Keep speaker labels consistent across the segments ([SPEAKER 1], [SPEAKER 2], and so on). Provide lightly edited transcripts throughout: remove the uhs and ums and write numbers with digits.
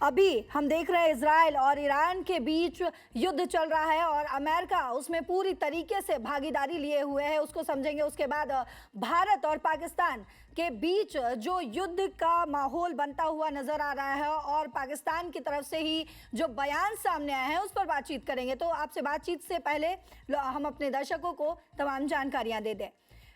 [SPEAKER 1] अभी हम देख रहे हैं इजराइल और ईरान के बीच युद्ध चल रहा है और अमेरिका उसमें पूरी तरीके से भागीदारी लिए हुए है, उसको समझेंगे। उसके बाद भारत और पाकिस्तान के बीच जो युद्ध का माहौल बनता हुआ नजर आ रहा है और पाकिस्तान की तरफ से ही जो बयान सामने आए हैं उस पर बातचीत करेंगे। तो आपसे बातचीत से पहले हम अपने दर्शकों को तमाम जानकारियां दे दें।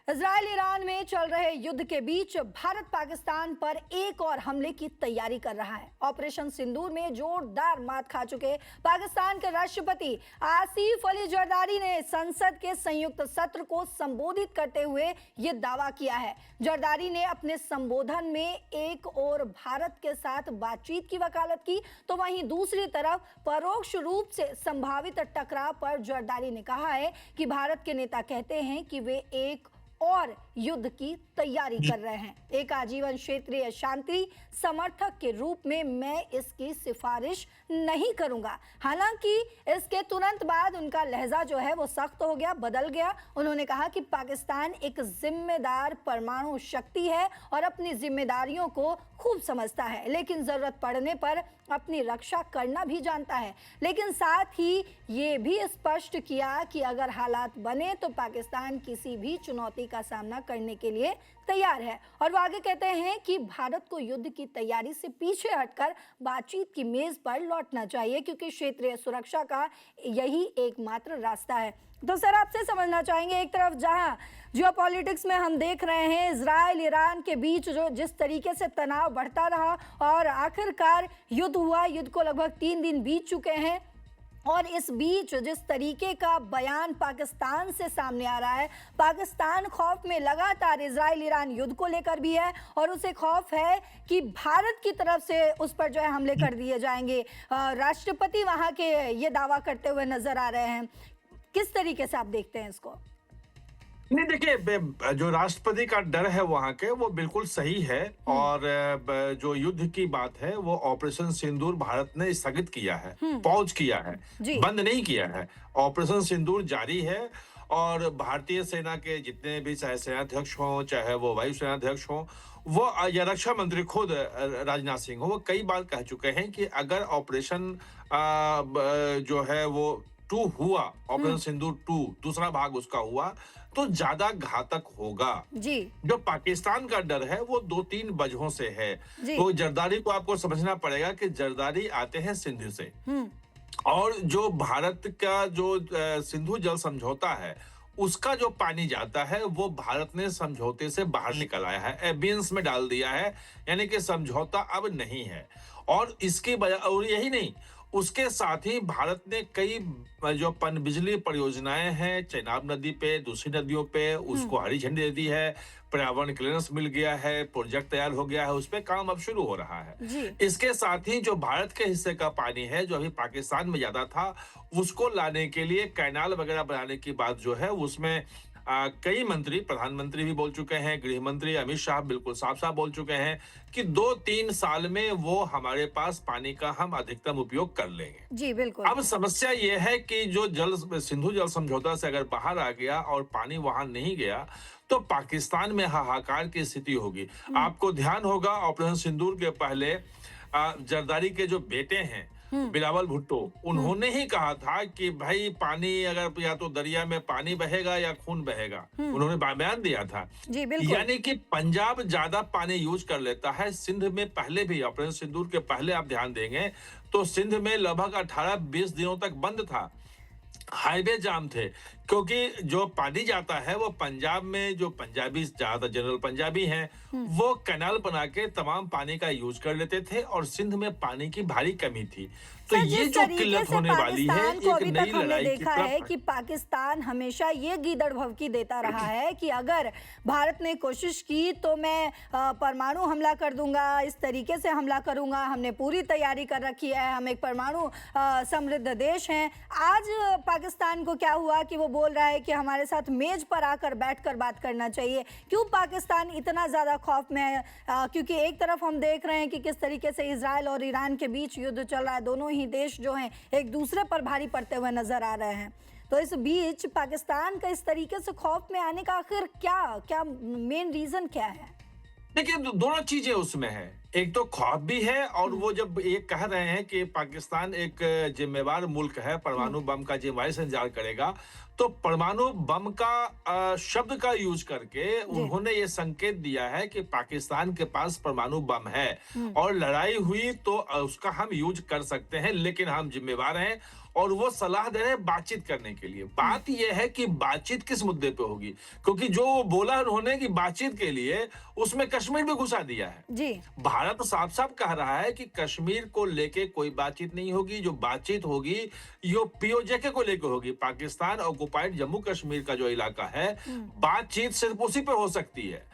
[SPEAKER 1] इजराइल ईरान में चल रहे युद्ध के बीच भारत पाकिस्तान पर एक और हमले की तैयारी कर रहा है। ऑपरेशन सिंदूर में जोरदार मात खा चुके पाकिस्तान के राष्ट्रपति आसिफ अली जरदारी ने संसद के संयुक्त सत्र को संबोधित करते हुए ये दावा किया है। जरदारी ने अपने संबोधन में एक और भारत के साथ बातचीत की वकालत की, तो वहीं दूसरी तरफ परोक्ष रूप से संभावित टकराव पर जरदारी ने कहा है कि भारत के नेता कहते हैं कि वे एक और युद्ध की तैयारी कर रहे हैं। एक आजीवन क्षेत्रीय शांति समर्थक के रूप में मैं इसकी सिफारिश नहीं करूंगा। हालांकि इसके तुरंत बाद उनका लहजा जो है वो सख्त हो गया, बदल गया। उन्होंने कहा कि पाकिस्तान एक जिम्मेदार परमाणु शक्ति है और अपनी जिम्मेदारियों को खूब समझता है, लेकिन जरूरत पड़ने पर अपनी रक्षा करना भी जानता है। लेकिन साथ ही ये भी स्पष्ट किया कि अगर हालात बने तो पाकिस्तान किसी भी चुनौती का सामना करने के लिए तैयार है। और वो आगे कहते हैं कि भारत को युद्ध की तैयारी से पीछे हटकर बातचीत की मेज पर लौटना चाहिए, क्योंकि क्षेत्रीय सुरक्षा का यही एकमात्र रास्ता है। तो सर, आपसे समझना चाहेंगे, एक तरफ जहां जियोपॉलिटिक्स में हम देख रहे हैं इजराइल ईरान के बीच जो जिस तरीके से तनाव बढ़ता रहा और आखिरकार युद्ध हुआ, युद्ध को लगभग 3 दिन बीत चुके हैं, और इस बीच जिस तरीके का बयान पाकिस्तान से सामने आ रहा है, पाकिस्तान खौफ में लगातार इजराइल ईरान युद्ध को लेकर भी है और उसे खौफ है कि भारत की तरफ से उस पर जो है हमले कर दिए जाएंगे। राष्ट्रपति वहां के ये दावा करते हुए नजर आ रहे हैं। किस तरीके से आप देखते हैं इसको?
[SPEAKER 2] नहीं, देखिए, जो राष्ट्रपति का डर है वहां के, वो बिल्कुल सही है। और जो युद्ध की बात है वो ऑपरेशन सिंदूर भारत ने स्थगित किया है, पॉज किया है, बंद नहीं किया है। ऑपरेशन सिंदूर जारी है और भारतीय सेना के जितने भी, चाहे सेनाध्यक्ष हों, चाहे वो वायु सेनाध्यक्ष हों, वो या रक्षा मंत्री खुद राजनाथ सिंह हो, वो कई बार कह चुके हैं कि अगर ऑपरेशन जो है वो 2 हुआ, ऑपरेशन सिंदूर 2 दूसरा भाग उसका हुआ, तो ज्यादा घातक होगा।
[SPEAKER 1] जी।
[SPEAKER 2] जो पाकिस्तान का डर है वो 2-3 वजहों से है। तो जरदारी को आपको समझना पड़ेगा कि जरदारी आते हैं सिंध से, और जो भारत का जो सिंधु जल समझौता है उसका जो पानी जाता है वो भारत ने समझौते से बाहर निकल आया है, एबियंस में डाल दिया है, यानी कि समझौता अब नहीं है। और इसकी वजह, और यही नहीं, उसके साथ ही भारत ने कई जो पनबिजली परियोजनाएं हैं चेनाब नदी पे, दूसरी नदियों पे, उसको हरी झंडी दे दी है, पर्यावरण क्लियरेंस मिल गया है, प्रोजेक्ट तैयार हो गया है, उस पे काम अब शुरू हो रहा है। इसके साथ ही जो भारत के हिस्से का पानी है जो अभी पाकिस्तान में ज्यादा था, उसको लाने के लिए कैनाल वगैरह बनाने की बात जो है उसमें कई मंत्री, प्रधानमंत्री भी बोल चुके हैं, गृह मंत्री अमित शाह बिल्कुल साफ साफ बोल चुके हैं कि 2-3 साल में वो हमारे पास पानी का हम अधिकतम उपयोग कर लेंगे।
[SPEAKER 1] जी बिल्कुल।
[SPEAKER 2] अब समस्या ये है कि जो सिंधु जल समझौता से अगर बाहर आ गया और पानी वहां नहीं गया तो पाकिस्तान में हाहाकार की स्थिति होगी। आपको ध्यान होगा ऑपरेशन सिंदूर के पहले जरदारी के जो बेटे हैं बिलावल भुट्टो, उन्होंने ही कहा था कि भाई पानी अगर या तो दरिया में पानी बहेगा या खून बहेगा, उन्होंने बयान दिया था।
[SPEAKER 1] जी बिल्कुल।
[SPEAKER 2] यानी कि पंजाब ज्यादा पानी यूज कर लेता है। सिंध में पहले भी, ऑपरेशन सिंदूर के पहले आप ध्यान देंगे तो सिंध में लगभग 18-20 दिनों तक बंद था, हाईवे जाम थे, क्योंकि जो पानी जाता है वो पंजाब में जो पंजाबी, ज्यादा जनरल पंजाबी हैं, वो कैनाल बना के तमाम पानी का यूज कर लेते थे और सिंध में पानी की भारी कमी थी। तो ये जो किल्लत होने वाली है, एक नई लड़ाई की
[SPEAKER 1] देखा है कि पाकिस्तान हमेशा ये गीदड़ भवकी देता रहा है कि अगर भारत ने कोशिश की तो मैं परमाणु हमला कर दूंगा, इस तरीके से हमला करूंगा, हमने पूरी तैयारी कर रखी है, हम एक परमाणु समृद्ध देश हैं। आज पाकिस्तान को क्या हुआ कि वो बोल रहा है कि हमारे साथ मेज पर आकर बैठकर बात करना चाहिए। क्यों पाकिस्तान इतना ज्यादा खौफ में है? क्योंकि एक तरफ हम देख रहे हैं कि किस तरीके से इजराइल और ईरान के बीच युद्ध चल रहा है, दोनों ही देश जो हैं एक दूसरे पर भारी पड़ते हुए नजर आ रहे हैं। तो इस बीच पाकिस्तान का इस तरीके से खौफ में आने का आखिर क्या मेन रीजन क्या है?
[SPEAKER 2] देखिए, दोनों चीजें उसमें है। एक तो ख्वाब भी है, और वो जब ये कह रहे हैं कि पाकिस्तान एक जिम्मेवार मुल्क है, परमाणु बम का जिम्मेवारी से इंतजार करेगा, तो परमाणु बम का शब्द का यूज करके
[SPEAKER 1] जी।
[SPEAKER 2] उन्होंने ये संकेत दिया है कि पाकिस्तान के पास परमाणु बम है
[SPEAKER 1] हम्म।
[SPEAKER 2] और लड़ाई हुई तो उसका हम यूज कर सकते हैं, लेकिन हम जिम्मेवार हैं। और वो सलाह दे रहे हैं बातचीत करने के लिए। बात यह है कि बातचीत किस मुद्दे पे होगी, क्योंकि जो वो बोला उन्होंने कि बातचीत के लिए, उसमें कश्मीर भी घुसा दिया है।
[SPEAKER 1] जी।
[SPEAKER 2] भारत साफ साफ कह रहा है कि कश्मीर को लेके कोई बातचीत नहीं होगी। जो बातचीत होगी यो पीओजेके को लेकर होगी, पाकिस्तान ऑक्युपाइड जम्मू कश्मीर का जो इलाका है, बातचीत सिर्फ उसी पे हो सकती है।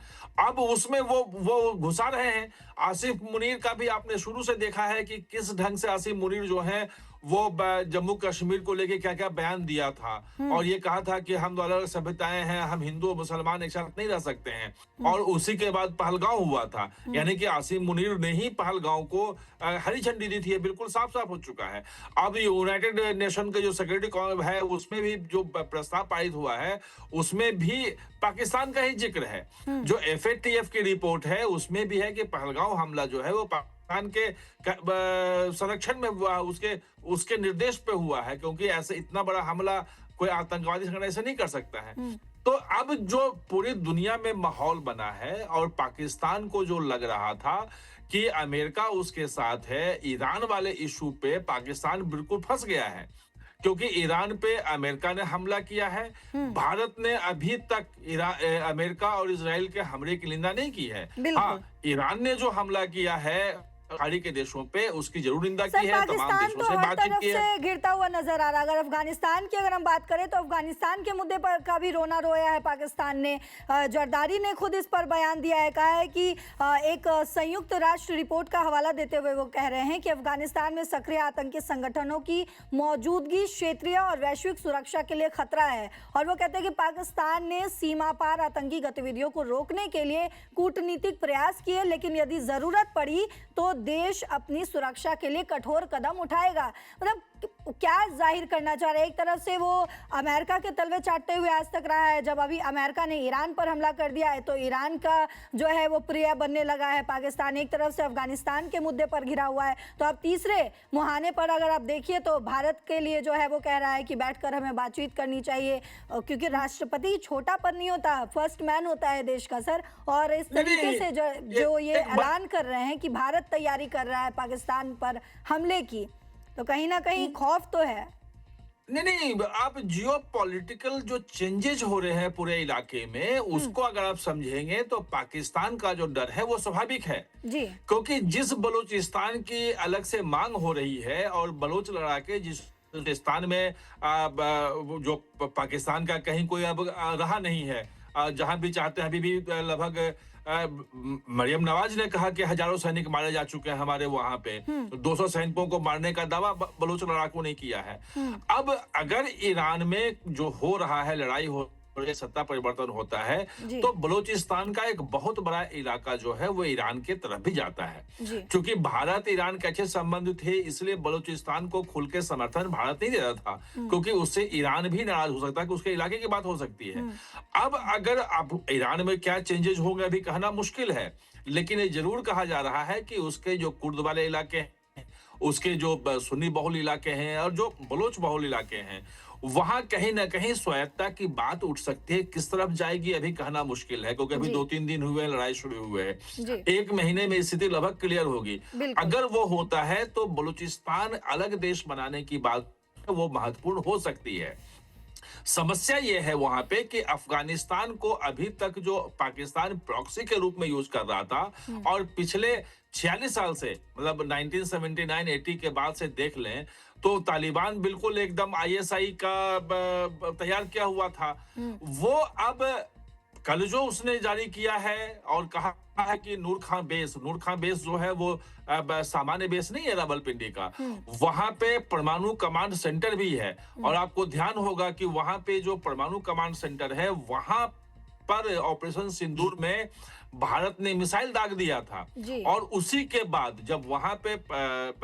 [SPEAKER 2] अब उसमें वो घुसा रहे हैं। आसिफ मुनीर का भी आपने शुरू से देखा है कि किस ढंग से आसिफ मुनीर जो है वो जम्मू कश्मीर को लेके क्या क्या बयान दिया था, और ये कहा था कि हम दो अलग सभ्यताएं हैं, हम हिंदू और मुसलमान एक साथ नहीं रह सकते हैं। और उसी के बाद पहलगांव हुआ था, यानी कि आसिफ मुनीर ने ही पहलगांव को हरी झंडी दी थी। ये बिल्कुल साफ साफ हो चुका है। अब यूनाइटेड नेशन के जो सिक्योरिटी है, उसमें भी जो प्रस्ताव पारित हुआ है, उसमें भी पाकिस्तान का ही जिक्र है। जो FATF की रिपोर्ट है, उसमें भी है कि पहलगांव हमला जो है वो पाकिस्तान के संरक्षण में हुआ, उसके निर्देश पे हुआ है, क्योंकि ऐसे इतना बड़ा हमला कोई आतंकवादी संगठन ऐसे नहीं कर सकता है। तो अब जो पूरी दुनिया में माहौल बना है, और पाकिस्तान को जो लग रहा था कि अमेरिका उसके साथ है, ईरान वाले इशू पे पाकिस्तान बिल्कुल फंस गया है, क्योंकि ईरान पे अमेरिका ने हमला किया है। भारत ने अभी तक अमेरिका और इजराइल के हमले की निंदा नहीं की है। हाँ, ईरान ने जो हमला किया है खाड़ी के देशों पे, उसकी जरूर निंदा की है, तमाम देशों
[SPEAKER 1] तो
[SPEAKER 2] से
[SPEAKER 1] हर
[SPEAKER 2] बातचीत
[SPEAKER 1] तरफ
[SPEAKER 2] की है।
[SPEAKER 1] से गिरता हुआ नजर आ रहा है। अगर अफगानिस्तान की अगर हम बात करें तो अफगानिस्तान के मुद्दे पर का भी रोना रोया है पाकिस्तान ने। जरदारी ने खुद इस पर बयान दिया है, कहा है कि एक संयुक्त राष्ट्र रिपोर्ट का हवाला देते हुए वो कह रहे हैं कि अफगानिस्तान में सक्रिय आतंकी संगठनों की मौजूदगी क्षेत्रीय और वैश्विक सुरक्षा के लिए खतरा है। और वो कहते हैं कि पाकिस्तान ने सीमा पार आतंकी गतिविधियों को रोकने के लिए कूटनीतिक प्रयास किए, लेकिन यदि जरूरत पड़ी तो देश अपनी सुरक्षा के लिए कठोर कदम उठाएगा। मतलब क्या जाहिर करना चाह रहे हैं? एक तरफ से वो अमेरिका के तलवे चाटते हुए आज तक रहा है। जब अभी अमेरिका ने ईरान पर हमला कर दिया है तो ईरान का जो है वो प्रिय बनने लगा है पाकिस्तान। एक तरफ से अफगानिस्तान के मुद्दे पर घिरा हुआ है। तो अब तीसरे मुहाने पर अगर आप देखिए तो भारत के लिए जो है वो कह रहा है कि बैठकर हमें बातचीत करनी चाहिए, क्योंकि राष्ट्रपति छोटा पद नहीं होता, फर्स्ट मैन होता है देश का सर। और इस तरीके से जो ये ऐलान कर रहे हैं कि भारत तैयारी कर रहा है पाकिस्तान पर हमले की, तो कहीं ना कहीं खौफ तो है।
[SPEAKER 2] नहीं, आप जियो पॉलिटिकल जो चेंजेस हो रहे हैं पूरे इलाके में, उसको अगर आप समझेंगे तो पाकिस्तान का जो डर है वो स्वाभाविक है
[SPEAKER 1] जी।
[SPEAKER 2] क्योंकि जिस बलूचिस्तान की अलग से मांग हो रही है, और बलोच लड़ाके जिस बलूचिस्तान में जो पाकिस्तान का कहीं कोई अब रहा नहीं है, जहां भी चाहते हैं, अभी भी लगभग मरियम नवाज ने कहा कि हजारों सैनिक मारे जा चुके हैं हमारे वहां पे, 200 सैनिकों को मारने का दावा बलूच लड़ाकों ने किया है। अब अगर ईरान में जो हो रहा है, लड़ाई हो सत्ता परिवर्तन होता है, तो बलूचिस्तान का एक बहुत बड़ा इलाका जो है वो ईरान के तरफ भी जाता है। क्योंकि भारत ईरान के अच्छे संबंध थे, इसलिए बलूचिस्तान को खुल के समर्थन भारत नहीं दे रहा था, क्योंकि उससे ईरान भी नाराज हो सकता है कि उसके इलाके की बात हो सकती है। अब अगर अब ईरान में क्या चेंजेस होंगे अभी कहना मुश्किल है, लेकिन ये जरूर कहा जा रहा है कि उसके जो कुर्द वाले इलाके हैं, उसके जो सुन्नी बहुल इलाके हैं, और जो बलोच बहुल इलाके हैं, वहां कहीं ना कहीं स्वायत्तता की बात उठ सकती है। किस तरफ जाएगी अभी कहना मुश्किल है, क्योंकि अभी 2-3 दिन हुए, लड़ाई शुरू हुए है। 1 महीने में स्थिति लगभग क्लियर होगी। अगर वो होता है तो बलूचिस्तान अलग देश बनाने की बात वो महत्वपूर्ण हो सकती है। समस्या ये है वहां पे कि अफगानिस्तान को अभी तक जो पाकिस्तान प्रॉक्सी के रूप में यूज कर रहा था, और पिछले 46 साल से, मतलब 1979-80 के बाद से देख लें तो तालिबान बिल्कुल एकदम ISI का तैयार किया हुआ था। वो अब कल जो उसने जारी किया है और कहा है कि नूर खान बेस जो है वो सामान्य बेस नहीं है रावलपिंडी का, वहां पे परमाणु कमांड सेंटर भी है। और आपको ध्यान होगा कि वहां पे जो परमाणु कमांड सेंटर है, वहां पर ऑपरेशन सिंदूर में भारत ने मिसाइल दाग दिया था, और उसी के बाद जब वहां पे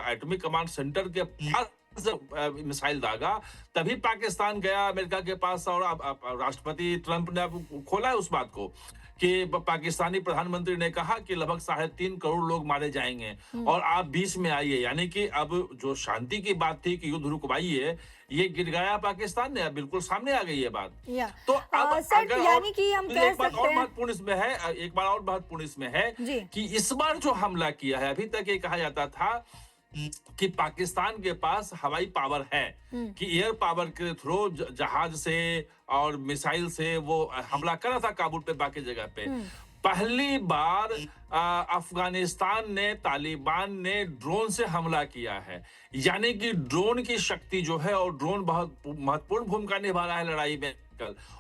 [SPEAKER 2] एटॉमिक कमांड सेंटर के पास मिसाइल दागा, तभी पाकिस्तान गया अमेरिका के पास और अब राष्ट्रपति ट्रंप ने अब खोला है उस बात को कि पाकिस्तानी प्रधानमंत्री ने कहा कि लगभग 3.5 करोड़ लोग मारे जाएंगे और आप बीच में आइए। यानी कि अब जो शांति की बात थी कि युद्ध रुकवाइए, ये गिर गया पाकिस्तान ने, अब बिल्कुल सामने आ गई ये बात। तो अब
[SPEAKER 1] सर,
[SPEAKER 2] अगर
[SPEAKER 1] यानी कि हम कह
[SPEAKER 2] एक बात
[SPEAKER 1] सकते
[SPEAKER 2] और
[SPEAKER 1] हैं
[SPEAKER 2] महत्वपूर्ण इसमें है, एक बात और महत्वपूर्ण इसमें है कि इस बार जो हमला किया है, अभी तक ये कहा जाता था कि पाकिस्तान के पास हवाई पावर है कि एयर पावर के थ्रू जहाज से और मिसाइल से वो हमला कर रहा था काबुल पे, बाकी जगह पे। पहली बार अफगानिस्तान ने, तालिबान ने ड्रोन से हमला किया है। यानी कि ड्रोन की शक्ति जो है, और ड्रोन बहुत महत्वपूर्ण भूमिका निभा रहा है लड़ाई में,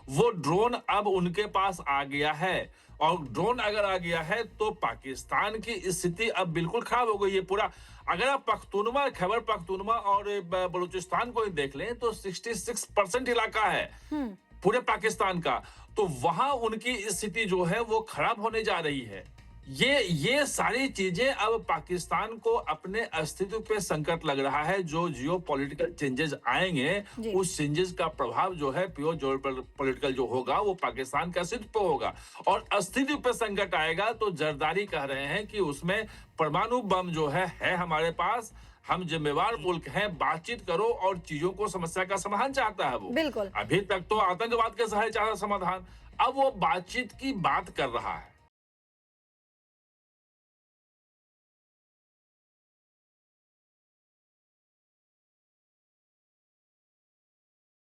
[SPEAKER 2] वो ड्रोन अब उनके पास आ गया है। और ड्रोन अगर आ गया है तो पाकिस्तान की स्थिति अब बिल्कुल खराब हो गई है पूरा। अगर आप पख्तूनवा, खैबर पख्तूनवा और बलूचिस्तान को ही देख लें तो 66% इलाका है पूरे पाकिस्तान का, तो वहां उनकी स्थिति जो है वो खराब होने जा रही है। ये सारी चीजें अब पाकिस्तान को अपने अस्तित्व पे संकट लग रहा है। जो जियोपॉलिटिकल चेंजेस आएंगे, उस चेंजेस का प्रभाव जो है प्योर जियोपॉलिटिकल जो होगा वो पाकिस्तान के अस्तित्व पे होगा, और अस्तित्व पे संकट आएगा तो जरदारी कह रहे हैं कि उसमें परमाणु बम जो है हमारे पास, हम जिम्मेवार मुल्क हैं, बातचीत करो और चीजों को, समस्या का समाधान चाहता है वो।
[SPEAKER 1] बिल्कुल।
[SPEAKER 2] अभी तक तो आतंकवाद के सहारे चाहता समाधान, अब वो बातचीत की बात कर रहा है।